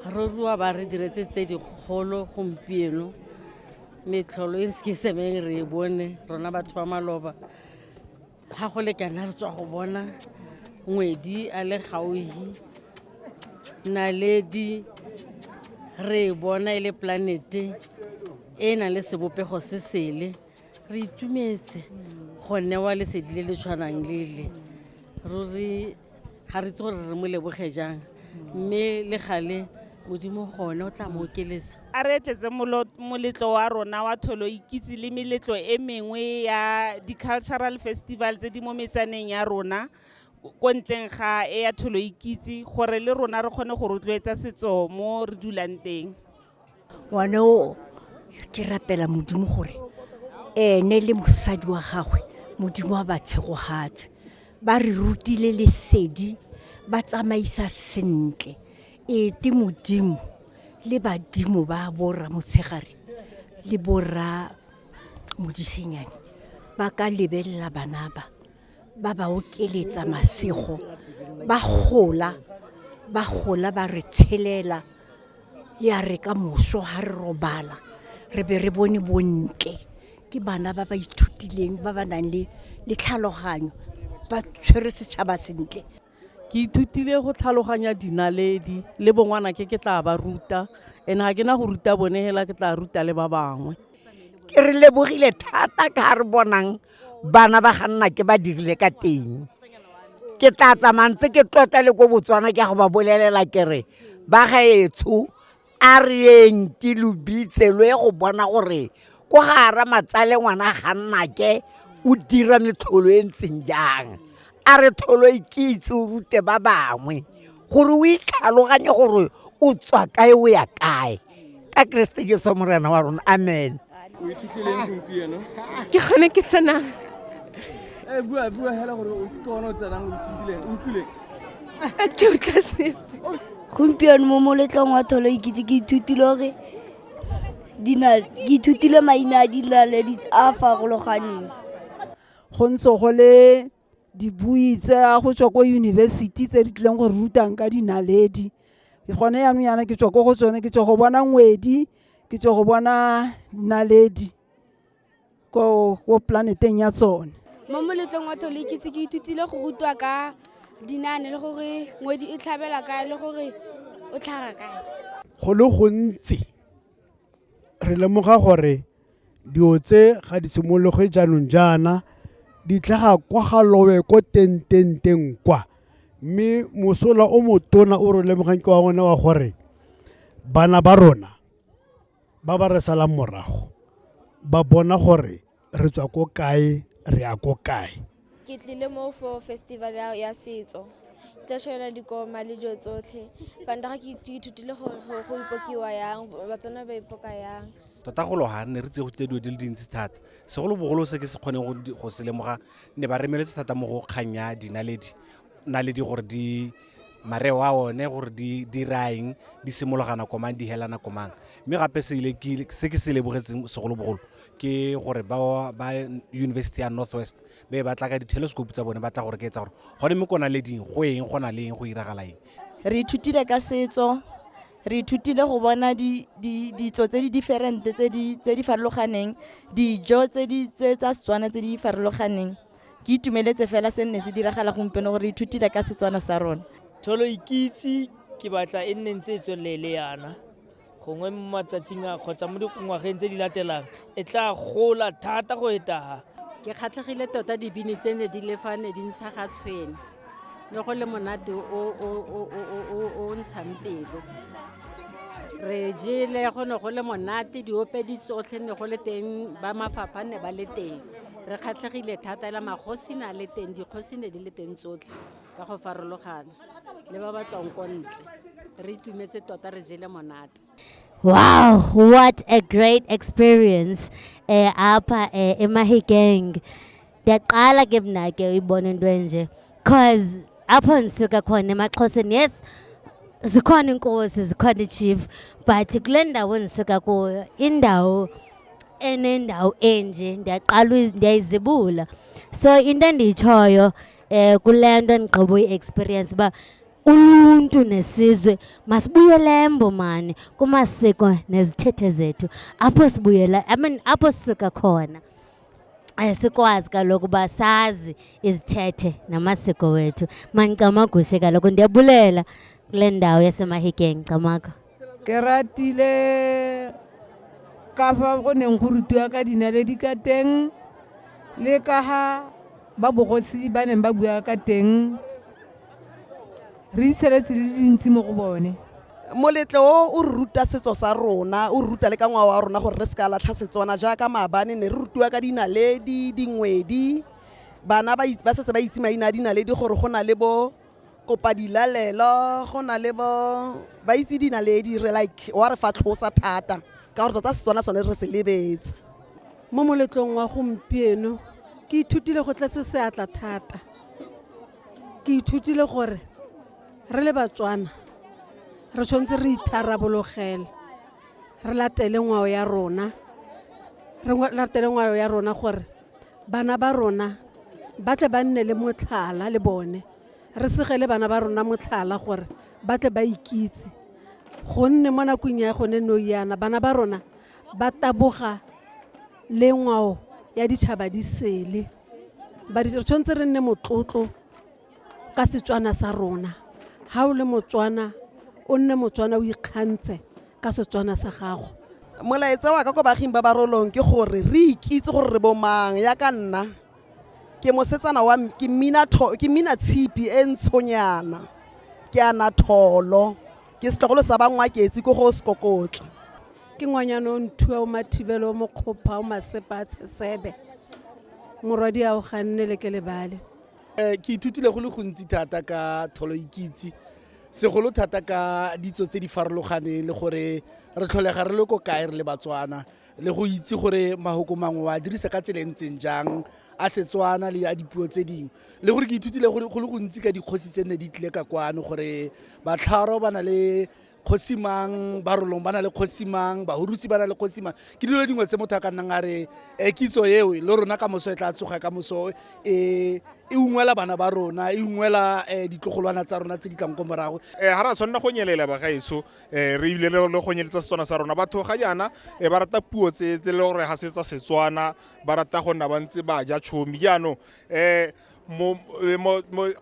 Rorua ba re diretse tse dikgolo gompieno. Metlholo e re se ke semeng re e bone rona batho ba maloba. Ha go le kana re tswa go bona ngwedi a le gauhi. Naledi re e bona e le planete e na le sebopego se sele. Re itumetse go newa lesedi le le tshwanang le le. Ruri ga re itse gore re mo leboge jang mme le gale modimo gone o tla mo okeletsa. A re tletse moletlo wa rona wa Tholo Ikitse le meletlo e mengwe ya di-cultural festival tse di mo metsaneng ya rona ko ntleng ga e ya Tholo Ikitse gore le rona re kgone go rotloetsa setso mo re dulang teng. Ngwana o ke rapela modimo gore ene le mosadi wa gagwe modimo wa ba tshegogatse ba re rutile lesedi ba tsamaisa sentle te modimo le badimo ba borra motshegare le borra modisenyane ba ka lebella bana ba okeletsa masego ba gola ba re tshelela ya re ka moso ha re robala re be re bone bontle ke bana ba ithutileng ba nang le tlhaloganyo ba tshwere setšhaba sentle. Ke ithutile go tlhaloganya dinaledi le bongwana ke tla ba ruta ene ga ke na go ruta bone hela ke tla ruta le ba bangwe. Ke re lebogile thata ka re bonang bana ba ga nna ke ba dirile ka teng. Ke tla tsamantse ke tlotla le go Botswana ke go ba bolelela ke re ba gaetsho a re eng ke lobitse lo go bona gore go gara matsale ngwana ga nna ke o dira metlholo e ntseng jang. A re Tholo Ikitse o rute ba bangwe gore o itlhaloganye gore o tswa kae o ya kae ka Kriste Jesu morena wa rona amen. O ithutileng gompieno? Ke gone ke tsenang. Bua hela gore o tshwana o tsenang o ithutileng o utlwile. Ke utla sepe. Gompieno mo moletlong wa Tholo Ikitse ke ithutile gore ke ithutile maina a dinaledi a farologaneng. Go ntse go le dibui tse go tswa ko yunibesithi tse di tlileng go rutang ka dinaledi. Ke gone yaanong yana ke tswa ko go tsone ke tswa go bona ngwedi ke tswa go bona naledi ko planeteng ya tsone. Mo moletlong wa Tholo Ikitse ke ithutile go rutwa ka dinaane le gore ngwedi e tlhabela kae le gore o tlhaga kae. Go le gontsi re lemoga gore dio tse ga di simologe jaanong jaana di tlhaga kwa galowe ko teng kwa mme mosola o motona o re lemogang ke wa ngwana wa gore bana ba rona ba re salang morago ba bona gore re tswa ko kae re ya ko kae. Ke tlile mo for festival ya setso tla shona dikoma le dijo tsotlhe fanda ke ithutile gore go ipokiwa yang batswana ba ipoka yang. Tota go loga ne re tse go tle dio di le dintsi thata segolo bogolo se ke se kgone go se lemoga ne ba remeletse thata mo go kganya dinaledi gore di mareo a one gore di raeng di simologana komang di helana komang mme gape se ke se lebogetseng segolo bogolo ke gore ba University ya Northwest ba tla ka di-telescope tsa bone ba tla gore ke etsa gore gone mo kona leding go eng go na le eng go iragala eng. Re ithutile ka setso re ithutile go bona ditso tse di different tse di farologaneng dijo tse tsa Setswana tse di farologaneng ke itumeletse fela se nne se diragala gompieno gore re ithutile ka Setswana sa rona. Tholo Ikitse ke batla e nne ntse e tswelele yana gongwe mo matsatsing a kgotsa mo dingwageng tse di latelang e tla gola thata go eta. Ke kgatlhegile tota dibini tsene di lefane di ntsha ga tshwene le go le monate o ntshang pelo. Re jele go ne go le monate diopedi tsotlhe ne go le teng ba mafapha ne ba le teng. Re kgatlhegile thata la magosi na le teng dikgosi ne di le teng tsotlhe ka go farologana le ba ba tswang ko ntle re itumetse tota re jele monate. Wow, what a great experience apha eMahikeng. Ndiyaqala ke mna ke uyibona into enje cause apho ndisuka khona emaXhoseni yes zikhona inkosi zikhona ichief but kule ndawo ndisuka kuyo indawo enendawo enje ndiyayizibula so into endiyitshoyo kule nto ndigqiba uyi-experience uba uluntu nesizwe masibuyele embo mani kumasiko nezithethe zethu apho sibuyela apho sisuka khona. Sikwazi kaloku uba sazi izithethe namasiko wethu. Mancamagushe kaloku ndiyabulela kule ndawo yaseMahikeng Camagu. Ke ratile ka fa go neng go rutiwa ka dinaledi ka teng le ka ha ba bogosi ba neng ba bua ka teng re itshebetse le dintsi mo go bone. Moletlo o re ruta setso sa rona, o ruta le ka ngwao wa rona gore re se ka latlha Setswana jaaka maabane ne re rutiwa ka dinaledi, dingwedi. Bana ba setse ba itse maina a dinaledi gore go na le bo kopa dilalelo, go na le bo ba itse dinaledi re like wa re fa tlhosa thata ka gore tota Setswana sone re se lebetse. Mo moletlong wa gompieno ke ithutile go tletse seatla thata. Ke ithutile gore re le Batswana re tshwanetse re itharabologele re latele ngwao ya rona, re latele ngwao ya rona gore bana ba rona ba tle ba nne le motlhala le bone, re segele bana ba rona motlhala gore ba tle ba ikitse. Gonne mo nakong ya gone no yana bana ba rona ba taboga le ngwao ya ditšhaba di sele. Ba tshwanetse re nne motlotlo ka Setswana sa rona. Ha o le Motswana o nne Motswana o ikgantse ka Setswana sa gago. Molaetsa wa ka ko baaging ba barolong ke gore re ikitse gore re bomang. Ya ka nna ke mosetsana wa ke mina tshipi e ntshonyana ke ana tholo ke setlogolo sa bangwa ke etsi ko go sekokotlo. Ke ngwanyana o nthua o Mathibelo o Mokgopha o Masepa Tshesebe morwadi a o ganne le ke lebale. Ke ithutile go le gontsi thata ka tholo ikitse segolo thata ka ditso tse di farologaneng le gore re tlholega re le ko kae re le Batswana le go itse gore mahoko mangwe wa dirisa ka tsela ntseng jang a Setswana le a dipuo tse dingwe le gore ke ithutile gore go le gontsi ka dikgosi tse ne di tlile ka kwano gore Batlharo ba na le kgosimang, Barolong ba na le kgosimang, Bahurusi ba na le kgosimang. Ke dilo dingwe tse motho a ka nnang a re kitso eo le rona ka moso e tla tsoga ka moso e ungwela bana ba rona, e ungwela ditlogolwana tsa rona tse di tlang ko morago. Ha ra tshwanela go nyelela bagaetso re ile le go nyeletsa Setswana sa rona. Batho ga jaana ba rata puo tse le gore ga se tsa Setswana, ba rata go nna ba ntse ba ja tšhomi. Jaanong mo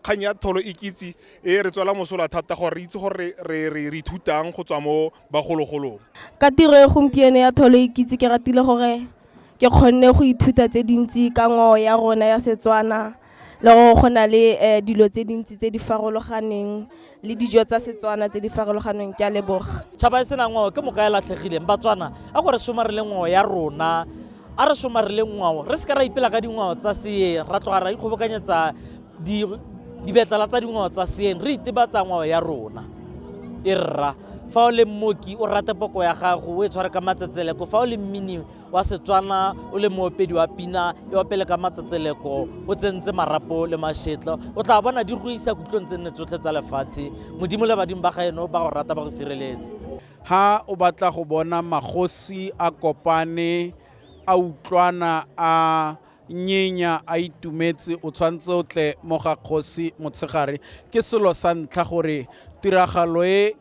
kgang ya tholo ikitse re tswela mosola thata gore re itse gore re ithutang go tswa mo bagologolong. Ka tiro e gompieno ya tholo ikitse ke ratile gore ke kgonne go ithuta tse dintsi ka ngwao ya rona ya Setswana le go na le dilo tse dintsi tse di farologaneng le dijo tsa Setswana tse di farologaneng. Ke a leboga. Tšhaba e sena ngwao ke moka e latlhegileng. Batswana a gore somarele ngwao ya rona, a re somarele ngwao re se ka ra ipela ka dingwao tsa seeng, ra tloga ra ikgobokanyetsa dibetlela tsa dingwao tsa seeng, re itebatsa ngwao ya rona. E rra fa o le mmoki o rate poko ya gago o e tshware ka matsetseleko, fa o le mmini wa Setswana o le moopedi wa pina e opele ka matsetseleko o tsentse marapo le mašetlo, o tla bona di go isa kutlong tse nne tsotlhe tsa lefatshe. Modimo le badimo ba gaeno ba go rata ba go sireletse. Ha o batla go bona magosi a kopane a utlwana a nyenya a itumetse o tshwantse o tle mo ga Kgosi Motshegare. Ke selo sa ntlha gore tiragalo e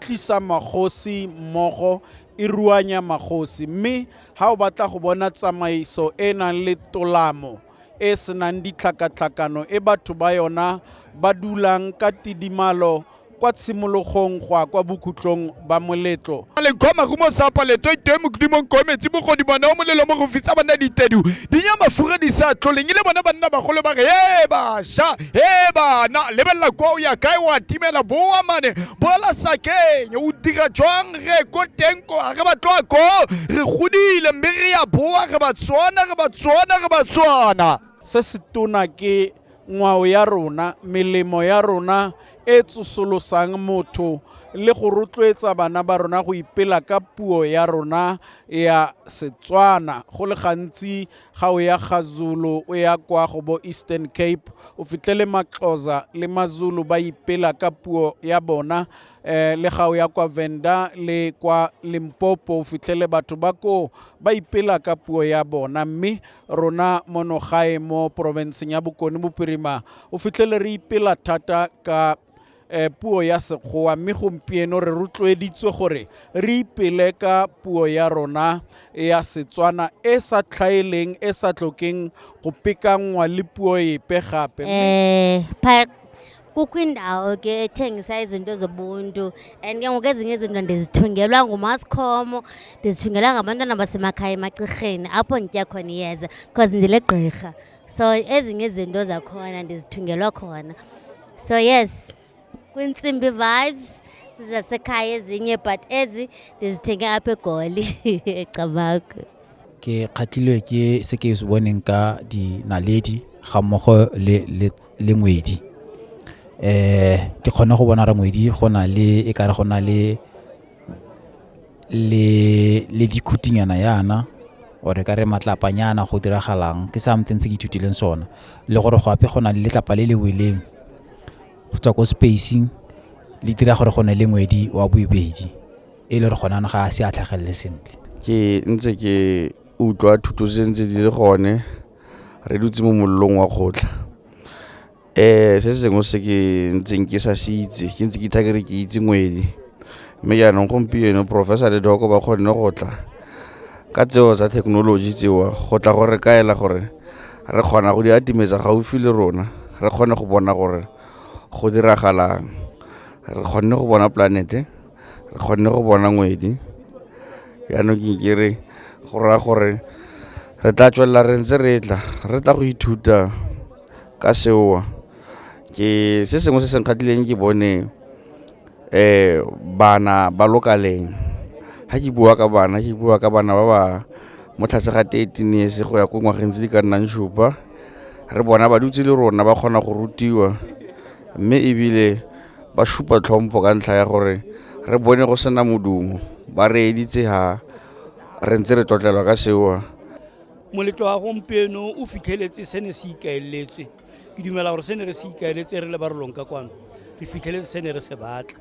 tlisa magosi mmogo e ruanya magosi, mme ha o batla go bona tsamaiso e nang le tolamo e senang ditlhakatlhakano e batho ba yona ba dulang ka tidimalo kwa tshimologong go kwa bokhutlong ba moletlo. Le khoma go mo sapa le to teng mo kdimo nkometsi mo go di bona o molelo mo go fitsa bana ditedu di nya mafura di sa tloleng le bona banna ba gole ba re basha bana le bella go ya kae wa timela boa mane bola sakeng o dira jwang re ko tenko a re ba tloa ko re godile mme re ya boa re Batswana. Se se tona ke ngwao ya rona, melemo ya rona e tsosolosang motho le go rotloetsa bana ba rona go ipela ka puo ya rona ya Setswana. Go le gantsi ga o ya gaZulu o ya kwa go bo Eastern Cape o fitlhele Maxhosa le maZulu ba ipela ka puo ya bona, le ga o ya kwa Venda le kwa Limpopo o fitlhele batho ba ko ba ipela ka puo ya bona, mme rona mono gae mo provinceng ya Bokone Bophirima o fitlhele re ipela thata ka puo ya sekgowa, mme gompieno re rotloeditswe gore re ipele ka puo ya rona ya Setswana e sa tlhaeleng, e sa tlokeng go pekangwa le puo epe gape. Kukho indawo ke ethengisa izinto zobuntu and ke ngoku ezinye izinto ndizithungelwa nguMasikhomo, ndizithungelwa ngabantwana basemakhaya emacirheni apho nditya khona iyeza because ndile gqirha. So ezinye izinto zakhona ndizithungelwa khona. So yes, kwintsimbi vibes zasekhaya ezinye but ezi ndizithenge apha eGoli eCamakwe. Ke kgatlilwe ke se ke se boneng ka dinaledi ga mmogo le ngwedi. Ke kgona go bona rangwedi go na le e kare go na le dikhutingana yana ore ka re matlapanyana go diragalang ke something se ke ithutileng sona le gore gape go na le letlapa le le weleng go tswa ko spacing le dira gore go na le ngwedi wa boibedi e le re gona ga a se a tlhagelele sentle. Ke ntse ke utlwa thuto sentse di le gone re dutse mo mollong wa kgotla. Se sengwe se ke ntseng ke sa se itse ke ntse ke thakere ke itse ngwedi, mme jaanong gompieno Professor Ledoko ba kgonne go tla ka tseo tsa thekenoloji tseo go tla gore kaela gore re kgona go di atimetsa gaufi le rona, re kgone go bona gore go diragalang, re kgonne go bona planete, re kgonne go bona ngwedi. Jaanong ke re go raya gore re tla tswelela re ntse re tla go ithuta ka seo. Ke se sengwe se se nkgatlileng ke bone bana ba lokaleng, ga ke bua ka bana ba ba mo tlase ga 13 years go ya ko ngwageng tse di ka nnang 7. Re bona ba dutse le rona ba kgona go rutiwa, mme ebile ba supa tlhompho ka ntlha ya gore re bone go sena modumo, ba re editse ha re ntse re tlotlelwa ka seo. Moletlo wa gompieno o fitlheletse se ne se ikaeletswe. Ke dumela gore se ne re se ikaeletse re le barolong ka kwano re fitlheletse se ne re se batla.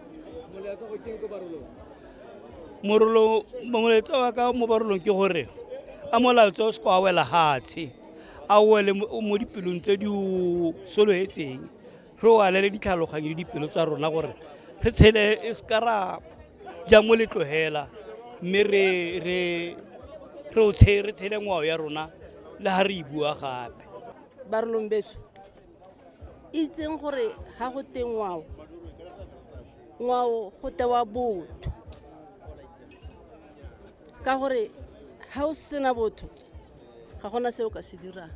Moletlo wa ka mo barolong ke gore a molaetsa o se kwa wela hatshe, a wele mo dipelong tse di o soloetseng, re o alele ditlhaloganyo le dipelo tsa rona gore re tshele e se ka ra ja moletlo hela, mme re tshele ngwao ya rona le ha re e bua gape. Barolong beso itseng gore ha go teng ngwao go tewa botho, ka gore ha o sena botho ga gona seo ka se dirang.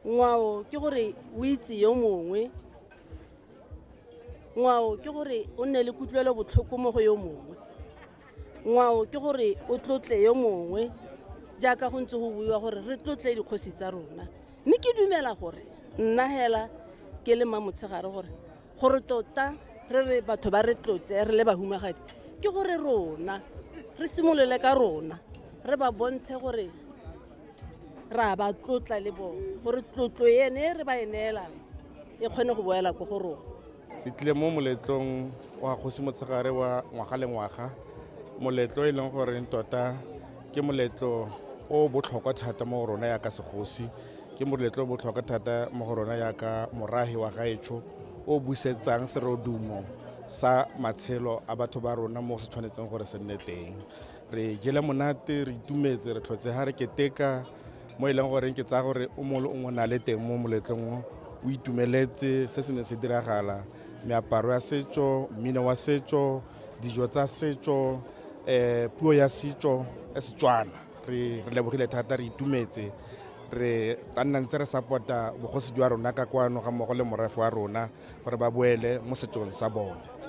Ngwao ke gore o itse yo mongwe, ngwao ke gore o nne le kutlwelo botlhoko mo go yo mongwe, ngwao ke gore o tlotle yo mongwe jaaka go ntse go buiwa gore re tlotle dikgosi tsa rona. Mme ke dumela gore nna hela ke le Mamotshegare gore tota re re batho ba re tlotle re le bahumagadi ke gore rona re simolole ka rona, re ba bontshe gore ra ba tlotla le bona, gore tlotlo ene re ba eneelang e kgone go boela ko go rona. Ke tlile mo moletlong wa Kgosi Motshegare wa ngwaga le ngwaga, moletlo e leng gore tota ke moletlo o botlhokwa thata mo go rona ya ka segosi, ke moletlo o botlhokwa thata mo go rona ya ka morahi wa gaetsho o busetsang serodumo sa matshelo a batho ba rona mo se tshwanetseng gore se nne teng. Re jele monate, re itumetse, re tlhotse ha re keteka mo e leng gore ke tsa gore o mongwe le o mongwe na le teng mo moletlong o itumeletse se se ne se diragala, meaparo ya setso, mmino wa setso, dijo tsa setso, puo ya setso e Setswana. Re lebogile thata, re itumetse, re nna ntse re support-a bogosi jwa rona ka kwano ga mmogo le morafe wa rona gore ba boele mo setsong sa bone.